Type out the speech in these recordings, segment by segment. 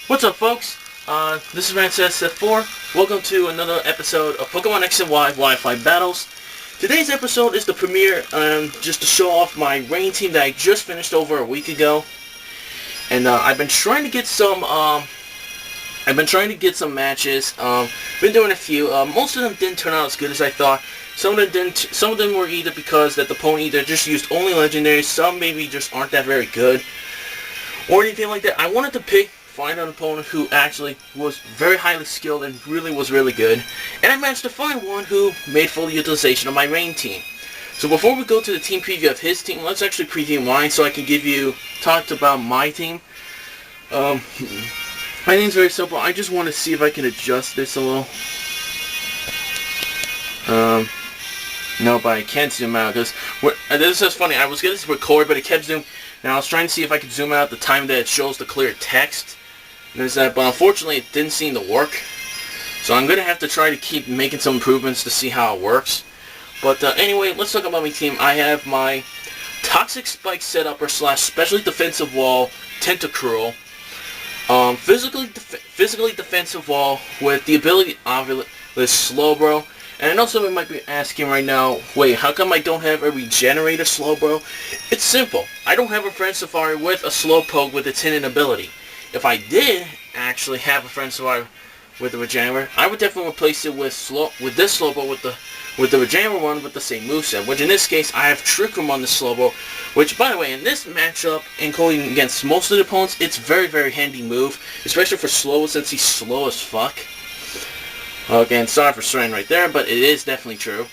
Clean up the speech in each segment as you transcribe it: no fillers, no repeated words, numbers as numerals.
What's up, folks? This is RanceSF4. Welcome to another episode of Pokemon X and Y Wi-Fi Battles. Today's episode is the premiere, just to show off my rain team that I just finished over a week ago. And I've been trying to get some matches. Been doing a few. Most of them didn't turn out as good as I thought. Some of them didn't. Some of them were either because that the opponent either just used only legendaries. Some maybe just aren't that very good, or anything like that. I wanted to find an opponent who actually was very highly skilled and was really good, and I managed to find one who made full utilization of my rain team. So before we go to the team preview of his team, let's actually preview mine so I can talk about my team. My name's very simple. I just want to see if I can adjust this a little. No, but I can't zoom out because this is funny. I was going to record, but it kept zooming. Now I was trying to see if I could zoom out the time that it shows the clear text. But unfortunately, it didn't seem to work. So I'm going to have to try to keep making some improvements to see how it works. But anyway, let's talk about my team. I have my Toxic Spike Setup / Specially Defensive Wall Tentacruel. Physically defensive wall with the ability of Slowbro. And I know somebody might be asking right now, wait, how come I don't have a Regenerator Slowbro? It's simple. I don't have a Friend Safari with a Slowpoke with its hidden ability. If I did actually have a Friend Safari with a Regenerator, I would definitely replace it with this Slowbro with the Regenerator one with the same moveset, which in this case I have Trick Room on the Slowbro, which by the way in this matchup and going against most of the opponents, it's very handy move, especially for Slow since he's slow as fuck. Again, sorry for swearing right there, but it is definitely true.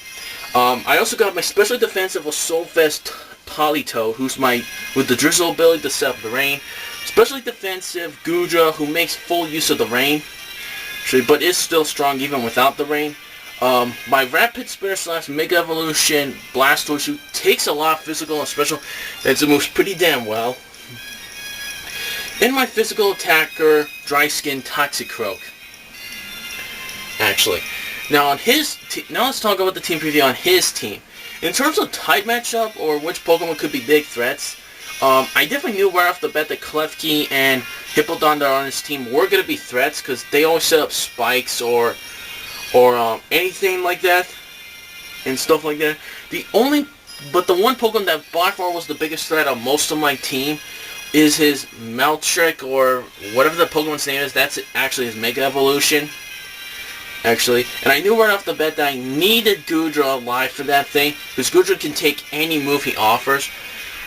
I also got my special defensive Soulfest Polito, who's with the Drizzle ability to set up the rain. Specially defensive Gudra, who makes full use of the rain, but is still strong even without the rain. My Rapid Spinner / Mega Evolution Blastoise, who takes a lot of physical and special, and it moves pretty damn well. And my physical attacker, Dry Skin Toxicroak. Actually, now let's talk about the team preview on his team. In terms of type matchup or which Pokemon could be big threats, I definitely knew right off the bat that Klefki and Hippowdon that are on his team were going to be threats because they always set up spikes or anything like that and stuff like that. But the one Pokemon that by far was the biggest threat on most of my team is his Meltrick, or whatever the Pokemon's name is. That's actually his Mega Evolution. Actually, and I knew right off the bat that I needed Gudra alive for that thing, because Gudra can take any move he offers.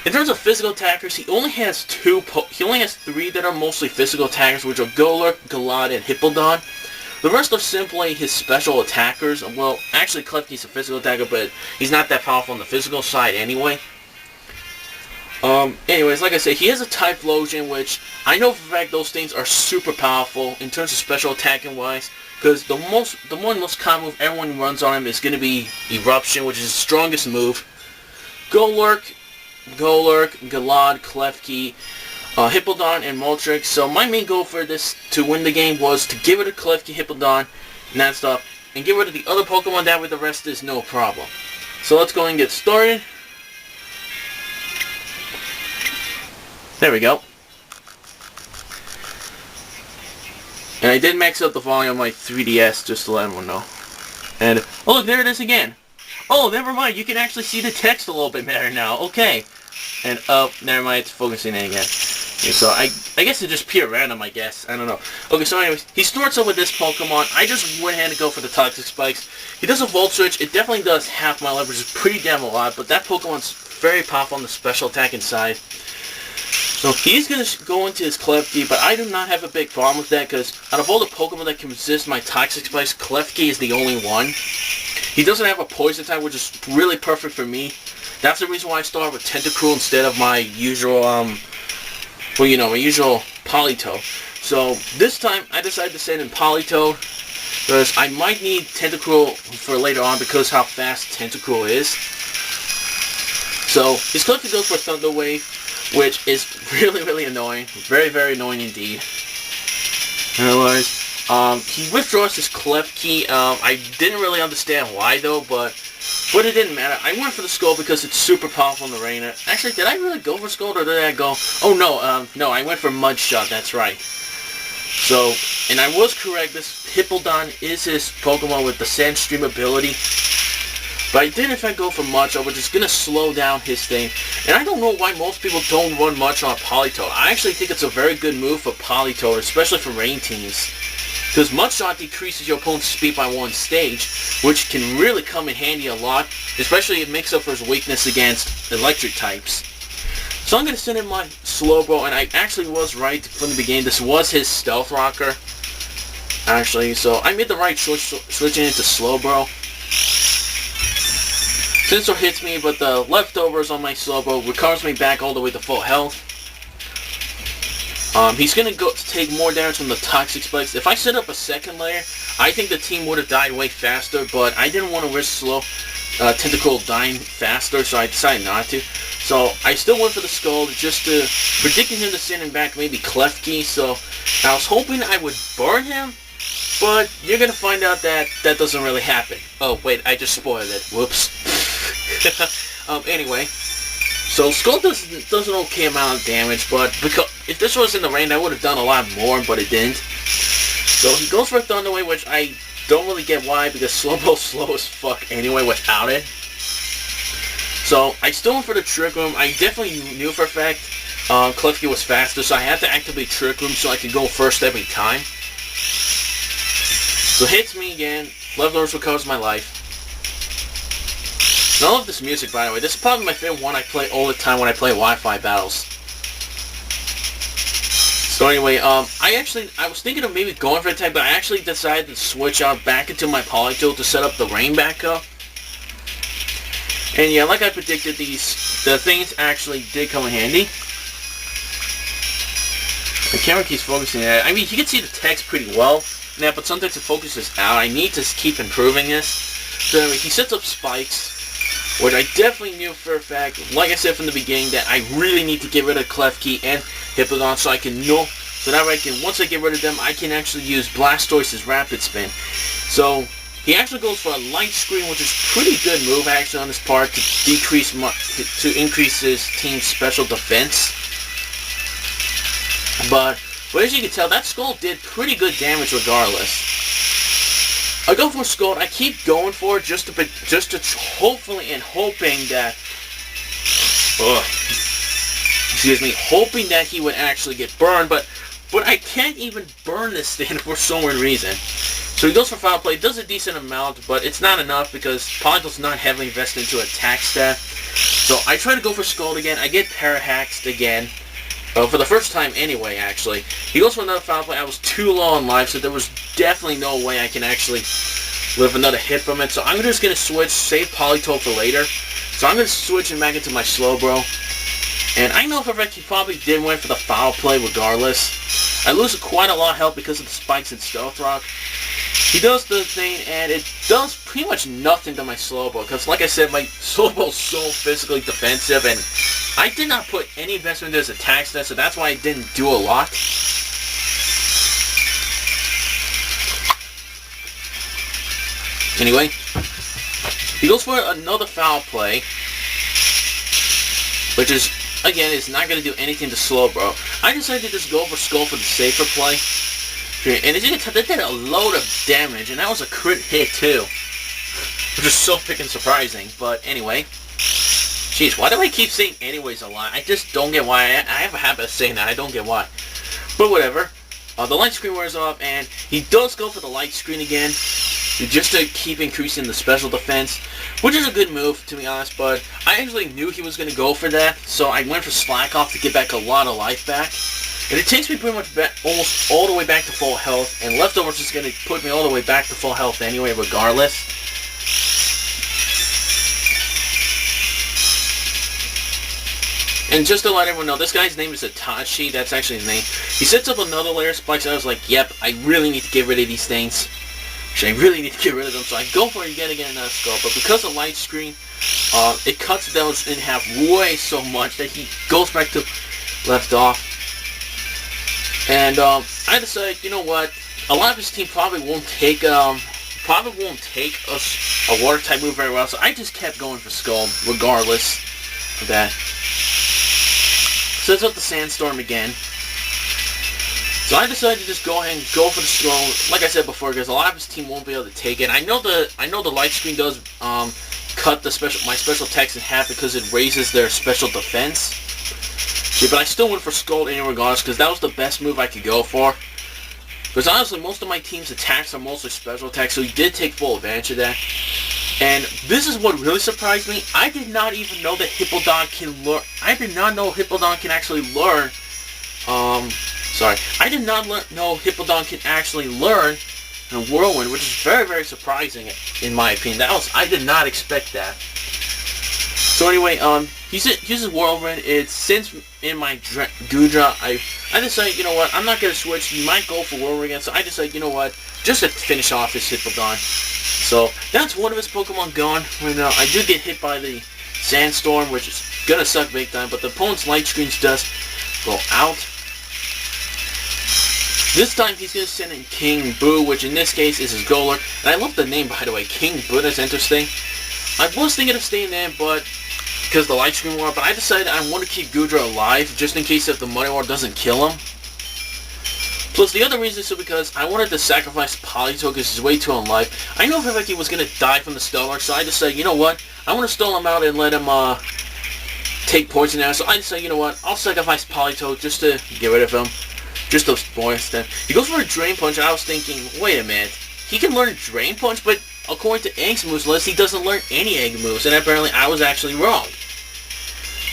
In terms of physical attackers, he only has three that are mostly physical attackers, which are Golurk, Galad, and Hippowdon. The rest are simply his special attackers. Well, actually Klefki's a physical attacker, but he's not that powerful on the physical side anyway. Anyways, like I said, he has a type Logian, which I know for a fact those things are super powerful in terms of special attacking wise. Because the most common move everyone runs on him is going to be Eruption, which is his strongest move. Golurk, Galad, Klefki, Hippowdon, and Moltres. So my main goal for this to win the game was to get rid of Klefki, Hippowdon, and that stuff, and get rid of the other Pokemon. That way the rest is no problem. So let's go and get started. There we go. And I did max out the volume on my 3DS just to let everyone know. And, oh look, there it is again. Oh, never mind, you can actually see the text a little bit better now. Okay. And, oh, never mind, it's focusing in again. Okay, so I guess it's just pure random, I guess. I don't know. Okay, so anyways, he starts out with this Pokemon. I just went ahead and go for the Toxic Spikes. He does a Volt Switch. It definitely does half my leverage. It's pretty damn a lot, but that Pokemon's very powerful on the special attacking side. So he's going to go into his Klefki, but I do not have a big problem with that because out of all the Pokemon that can resist my Toxic Spikes, Klefki is the only one. He doesn't have a Poison type, which is really perfect for me. That's the reason why I started with Tentacruel instead of my usual, my usual Polito. So this time I decided to send in Polito because I might need Tentacruel for later on because how fast Tentacruel is. So his Klefki goes for Thunder Wave, which is really annoying. Very annoying indeed. Otherwise, he withdraws his Klefki. I didn't really understand why though, but it didn't matter. I went for the Skull because it's super powerful in the rain. Actually, did I really go for Skull or did I go... Oh no, no, I went for Mud Shot, that's right. So, and I was correct, this Hippowdon is his Pokemon with the Sandstream ability. But I did in fact go for much. I was just going to slow down his thing. And I don't know why most people don't run much on Politoed. I actually think it's a very good move for Politoed, especially for rain teams. Because Mudshot decreases your opponent's speed by 1 stage, which can really come in handy a lot. Especially it makes up for his weakness against electric types. So I'm going to send in my Slowbro, and I actually was right from the beginning. This was his Stealth Rocker. Actually, so I made the right choice switching into Slowbro. Sensor hits me, but the leftovers on my Slowbro recovers me back all the way to full health. He's going to take more damage from the Toxic Spikes. If I set up a second layer, I think the team would have died way faster, but I didn't want to risk Tentacle dying faster, so I decided not to. So I still went for the Skull, just predicting him to send him back maybe Klefki, so I was hoping I would burn him, but you're going to find out that that doesn't really happen. Oh, wait, I just spoiled it. Whoops. Anyway, so Skull does an okay amount of damage, but because if this was in the rain, I would have done a lot more, but it didn't. So he goes for Thunder Wave, which I don't really get why, because Slowbro's slow as fuck anyway without it. So I still went for the Trick Room. I definitely knew for a fact Klefki was faster, so I had to activate Trick Room so I could go first every time. So hits me again. Leftovers recovers my life. And I love this music, by the way. This is probably my favorite one I play all the time when I play Wi-Fi battles. So anyway, I was thinking of maybe going for a type, but I actually decided to switch out back into my Politoed to set up the rain back up. And yeah, like I predicted, the things actually did come in handy. The camera keeps focusing at it. I mean, you can see the text pretty well now, but sometimes it focuses out. I need to keep improving this. So anyway, he sets up spikes, which I definitely knew for a fact, like I said from the beginning, that I really need to get rid of Klefki and Hippowdon so I can know, so that way I can, once I get rid of them, I can actually use Blastoise's Rapid Spin. So he actually goes for a Light Screen, which is a pretty good move actually on his part to increase his team's special defense. But as you can tell, that Skull did pretty good damage regardless. I go for Skull. I keep going for it just to hopefully and hoping that, hoping that he would actually get burned. But I can't even burn this thing for some weird reason. So he goes for Foul Play. Does a decent amount, but it's not enough because Politoed's not heavily invested into attack stat. So I try to go for Skull again. I get Parahaxed again. For the first time anyway, actually. He goes for another Foul Play. I was too low on life, so there was definitely no way I can actually live another hit from it. So I'm just going to switch, save Politoed for later. So I'm going to switch him back into my Slowbro. And I know for a fact he probably did win for the Foul Play regardless. I lose quite a lot of health because of the spikes and Stealth Rock. He does the thing, and it does pretty much nothing to my Slowbro, because like I said, my Slowbro is so physically defensive, and I did not put any investment into his attack stat, so that's why I didn't do a lot. Anyway, he goes for another Foul Play, which is, again, is not going to do anything to Slowbro. I decided to just go for Skull for the safer play. And as you can tell, that did a load of damage, and that was a crit hit too. Which is so freaking surprising, but anyway. Jeez, why do I keep saying anyways a lot? I just don't get why. I have a habit of saying that, I don't get why. But whatever. The light screen wears off, and he does go for the light screen again. Just to keep increasing the special defense. Which is a good move, to be honest, but I actually knew he was going to go for that. So I went for Slack Off to get back a lot of life back. And it takes me pretty much back, almost all the way back to full health, and Leftovers is going to put me all the way back to full health anyway, regardless. And just to let everyone know, this guy's name is Itachi, that's actually his name. He sets up another layer of spikes, and I was like, yep, I really need to get rid of these things. Actually, I really need to get rid of them, so I go for it again, another Skull. But because of light screen, it cuts those in half way so much that he goes back to left off. And I decided, you know what? A lot of his team probably won't take a water type move very well. So I just kept going for Skull, regardless of that. Sets up the Sandstorm again. So I decided to just go ahead and go for the Skull, like I said before, because a lot of his team won't be able to take it. I know the light screen does cut my special attacks in half because it raises their special defense. Yeah, but I still went for Skull anyway regardless, because that was the best move I could go for. Because honestly, most of my team's attacks are mostly special attacks, so he did take full advantage of that. And this is what really surprised me. I did not even know that Hippodon can learn. I did not know Hippodon can actually learn. I did not know Hippodon can actually learn a Whirlwind, which is very, very surprising in my opinion. I did not expect that. So anyway, he uses Whirlwind. It's since in my Gudra, I decided, you know what, I'm not gonna switch. He might go for Whirlwind again, so I decided, you know what, just to finish off his Hippodon. So that's one of his Pokemon gone right now. I do get hit by the Sandstorm, which is gonna suck big time, but the opponent's light screens does go out. This time he's gonna send in King Boo, which in this case is his Golurk. And I love the name, by the way, King Boo. That's interesting. I was thinking of staying there, but because the light screen war, but I decided I want to keep Gudra alive just in case if the Money War doesn't kill him. Plus the other reason is because I wanted to sacrifice Politoed because he's way too unlife. I know for a fact he was gonna die from the Stellar, so I decided, you know what, I want to stall him out and let him take poison now. So I decided, you know what, I'll sacrifice Politoed just to get rid of him. Just those points then. He goes for a Drain Punch, and I was thinking, wait a minute, he can learn Drain Punch, but according to Egg's moves list, he doesn't learn any Egg moves, and apparently I was actually wrong.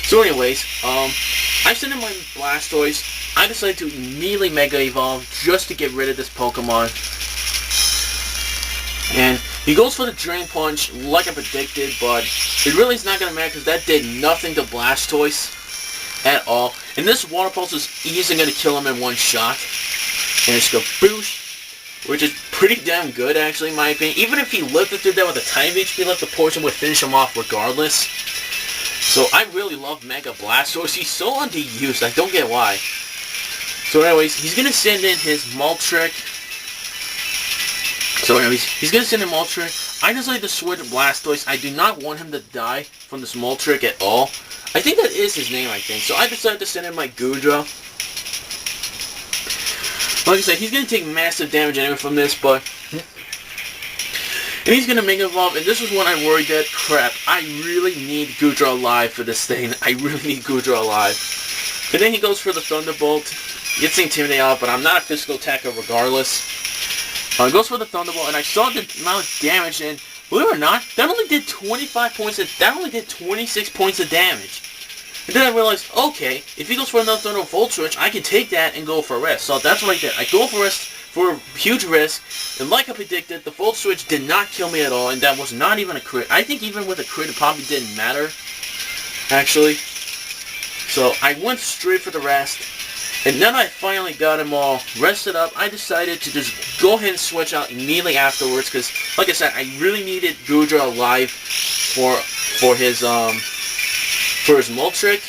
So anyways, I sent in my Blastoise. I decided to immediately Mega Evolve just to get rid of this Pokemon. And he goes for the Drain Punch like I predicted, but it really is not going to matter because that did nothing to Blastoise at all. And this Water Pulse is easily going to kill him in one shot. And it's going to boost, which is pretty damn good actually in my opinion. Even if he lived through that with a tiny HP left, the poison would finish him off regardless. So I really love Mega Blastoise. He's so underused, I don't get why. So anyways, he's going to send in his Moltrick. So anyways, he's going to send in Moltrick. I decided to switch Blastoise. I do not want him to die from this Moltrick at all. I think that is his name, I think. So I decided to send in my Gudra. Like I said, he's going to take massive damage anyway from this, but... And he's going to Mega Evolve, and this is when I worried that, crap, I really need Gudra alive for this thing. I really need Gudra alive. And then he goes for the Thunderbolt. Gets the Intimidate out, but I'm not a physical attacker regardless. Goes for the Thunderbolt, and I saw the amount of damage, and believe it or not, that only did 25 points of, that only did 26 points of damage. And then I realized, okay, if he goes for another Thunderbolt Volt Switch, I can take that and go for a risk. So that's what I did. I go for risk, for a huge risk, and like I predicted, the Volt Switch did not kill me at all, and that was not even a crit. I think even with a crit, it probably didn't matter, actually. So I went straight for the rest. And then I finally got him all rested up. I decided to just go ahead and switch out immediately afterwards because, like I said, I really needed Gudra alive for his Moltrick.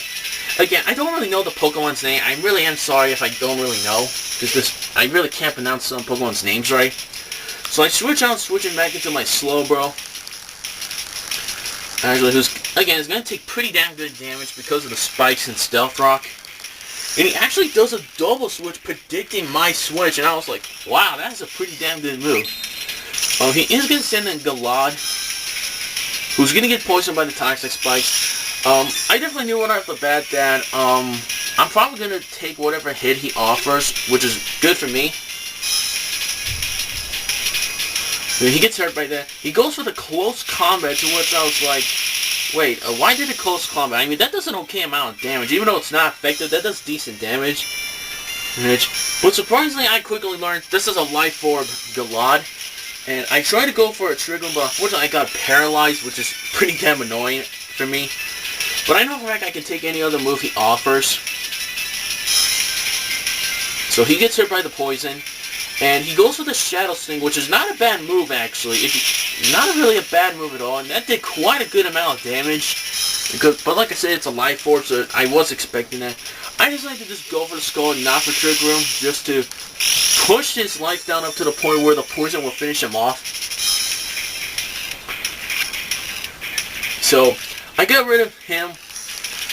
Again, I don't really know the Pokemon's name. I really am sorry if I don't really know because I really can't pronounce some Pokemon's names right. So I switch out, switching back into my Slowbro. Actually, who's again is going to take pretty damn good damage because of the spikes and Stealth Rock. And he actually does a double switch predicting my switch, and I was like, wow, that's a pretty damn good move. He is going to send in Galad, who's going to get poisoned by the Toxic Spikes. I definitely knew right off the bat that I'm probably going to take whatever hit he offers, which is good for me. And he gets hurt right there. He goes for the close combat, to which I was like, wait, why did it close combat? I mean, that does an okay amount of damage. Even though it's not effective, that does decent damage. But surprisingly, I quickly learned this is a Life Orb Galad. And I tried to go for a Trigger, but unfortunately I got paralyzed, which is pretty damn annoying for me. But I know for a fact I can take any other move he offers. So he gets hit by the poison. And he goes for the Shadow Sting, which is not a bad move, actually. Not really a bad move at all. And that did quite a good amount of damage. But like I said, it's a Life Orb, so I was expecting that. I decided to just go for the Skull and not for Trick Room, just to push his life down up to the point where the poison will finish him off. So, I got rid of him,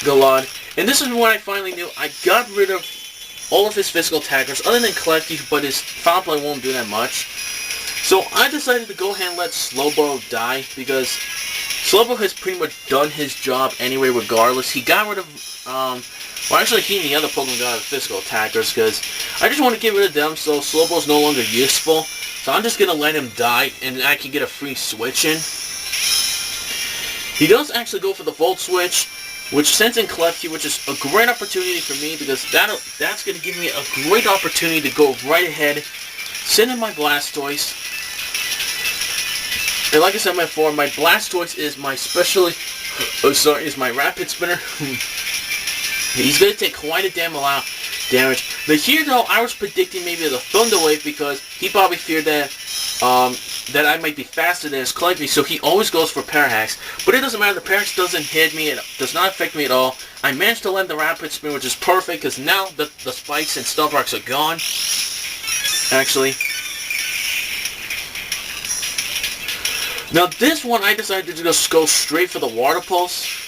Galad. And this is when I finally knew I got rid of all of his physical attackers, other than Klefki, but his foul play won't do that much. So I decided to go ahead and let Slowbro die, because Slowbro has pretty much done his job anyway regardless. He got rid of, well actually he and the other Pokemon got rid of physical attackers, because I just want to get rid of them so Slowbro's no longer useful. So I'm just going to let him die, and I can get a free switch in. He does actually go for the Volt Switch, which sends in Klefki, which is a great opportunity for me, because that's going to give me a great opportunity to go right ahead, send in my Blastoise. And like I said before, my Blastoise is my is my Rapid Spinner. He's going to take quite a damn amount of damage. But here though, I was predicting maybe the Thunder Wave, because he probably feared that that I might be faster than his Klefki, so he always goes for Parahax. But it doesn't matter, the Parahax doesn't hit me, it does not affect me at all. I managed to land the Rapid Spin, which is perfect, because now the spikes and Stealth Rocks are gone. Actually. Now this one, I decided to just go straight for the Water Pulse.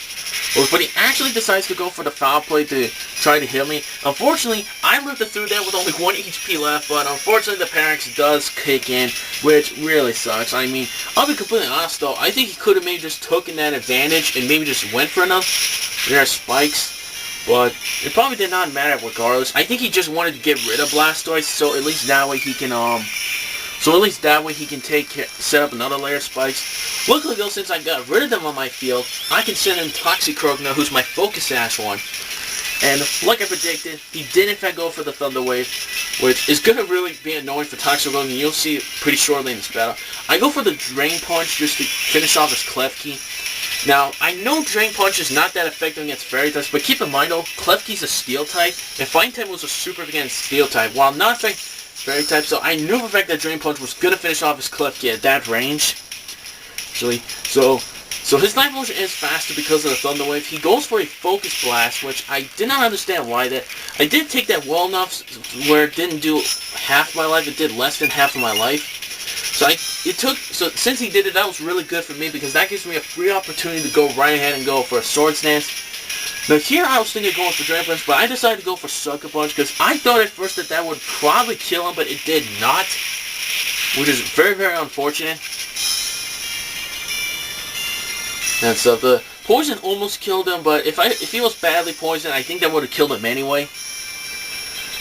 But he actually decides to go for the foul play to try to heal me. Unfortunately, I lived through that with only 1 HP left, but unfortunately the Parax does kick in, which really sucks. I mean, I'll be completely honest though, I think he could have maybe just taken that advantage and maybe just went for enough. There are spikes, but it probably did not matter regardless. I think he just wanted to get rid of Blastoise, so at least that way he can, set up another layer of spikes. Luckily though, since I got rid of them on my field, I can send in Toxicroak now, who's my Focus Sash one. And like I predicted, he did in fact go for the Thunder Wave, which is going to really be annoying for Toxicroak, and you'll see it pretty shortly in this battle. I go for the Drain Punch just to finish off his Klefki. Now, I know Drain Punch is not that effective against Fairy types, but keep in mind though, Klefki's a Steel type, and Fighting type was a super against Steel type, while not affecting Fairy type, so I knew for a fact that Drain Punch was going to finish off his Klefki at that range. Actually, so his Night Motion is faster because of the Thunder Wave. He goes for a Focus Blast, which I did not understand why that. I did take that well enough where it didn't do half my life, it did less than half of my life. So since he did it, that was really good for me, because that gives me a free opportunity to go right ahead and go for a Swords Dance. Now here I was thinking of going for Dragon Punch, but I decided to go for Sucker Punch, because I thought at first that would probably kill him, but it did not, which is very, very unfortunate. And so the poison almost killed him, but if he was badly poisoned, I think that would have killed him anyway.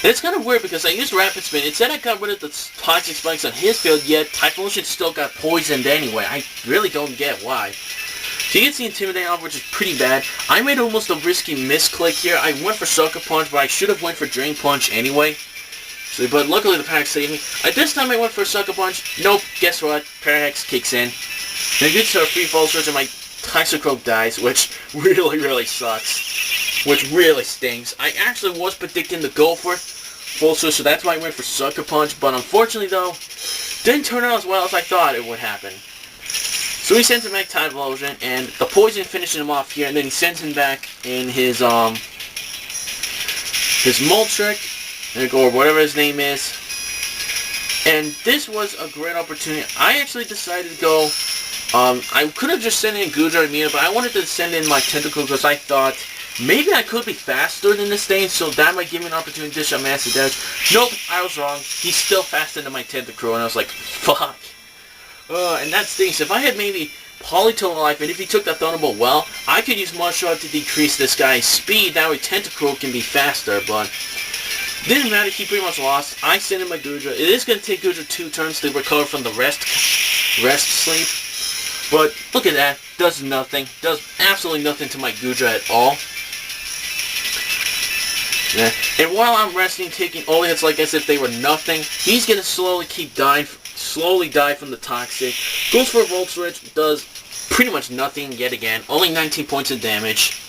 And it's kind of weird, because I used Rapid Spin. It said I got rid of the Toxic Spikes on his field, yet Typhlosion still got poisoned anyway. I really don't get why. He gets the Intimidate off, which is pretty bad. I made almost a risky misclick here. I went for Sucker Punch, but I should have went for Drain Punch anyway. So, but luckily the Parahex saved me. At this time I went for Sucker Punch. Nope, guess what? Parahex kicks in. And it gets to a free Fall Surge, and my Toxicroak dies, which really, really sucks. Which really stings. I actually was predicting to go for Full Surge, so that's why I went for Sucker Punch. But unfortunately though, didn't turn out as well as I thought it would happen. So he sends him back Typhlosion, and the poison finishes him off here, and then he sends him back in his Moltric, or whatever his name is. And this was a great opportunity. I actually decided to go, I could have just sent in Goodra immediately, but I wanted to send in my Tentacle because I thought maybe I could be faster than this thing, so that might give me an opportunity to dish out massive damage. Nope, I was wrong. He's still faster than my Tentacruel, and I was like, fuck. And that stinks. If I had maybe Polytoad Life, and if he took that Thunderbolt well, I could use Mushroom to decrease this guy's speed. That way Tentacruel can be faster, but didn't matter. He pretty much lost. I sent him my Goodra. It is going to take Goodra 2 turns to recover from the rest sleep. But look at that. Does nothing. Does absolutely nothing to my Goodra at all. Yeah. And while I'm resting, taking all hits like as if they were nothing, he's going to slowly die from the Toxic. Goes for a Volt Switch, does pretty much nothing yet again. Only 19 points of damage.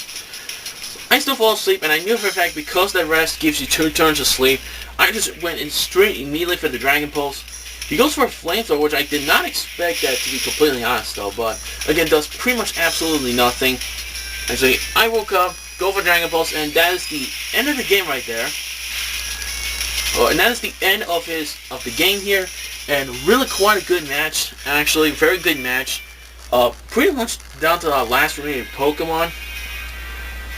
I still fall asleep, and I knew for a fact because that rest gives you 2 turns of sleep, I just went in straight immediately for the Dragon Pulse. He goes for a Flamethrower, which I did not expect that, to be completely honest though, but again, does pretty much absolutely nothing. And so I woke up, go for Dragon Pulse, and that is the end of the game right there. And that is the end of the game here, and really quite a good match, actually, very good match. Pretty much down to the last remaining Pokemon,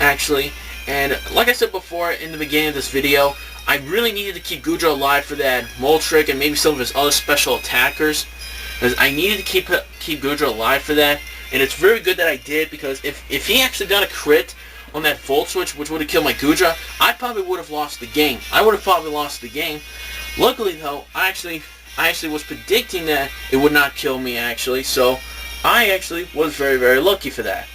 actually. And like I said before in the beginning of this video, I really needed to keep Gudra alive for that Moltrick and maybe some of his other special attackers. Because I needed to keep Gudra alive for that. And it's very good that I did, because if he actually got a crit on that Volt Switch, which would have killed my Gudra, I probably would have lost the game. Luckily though, I actually was predicting that it would not kill me actually, so I actually was very, very lucky for that.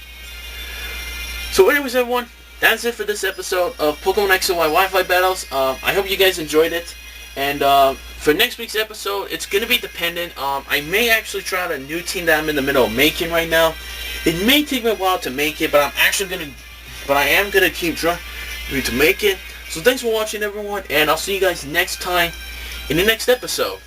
So anyways everyone, that's it for this episode of Pokemon X and Y Wi-Fi Battles. I hope you guys enjoyed it. And for next week's episode, it's going to be dependent. I may actually try out a new team that I'm in the middle of making right now. It may take me a while to make it, but I am going to keep trying to make it. So thanks for watching everyone, and I'll see you guys next time in the next episode.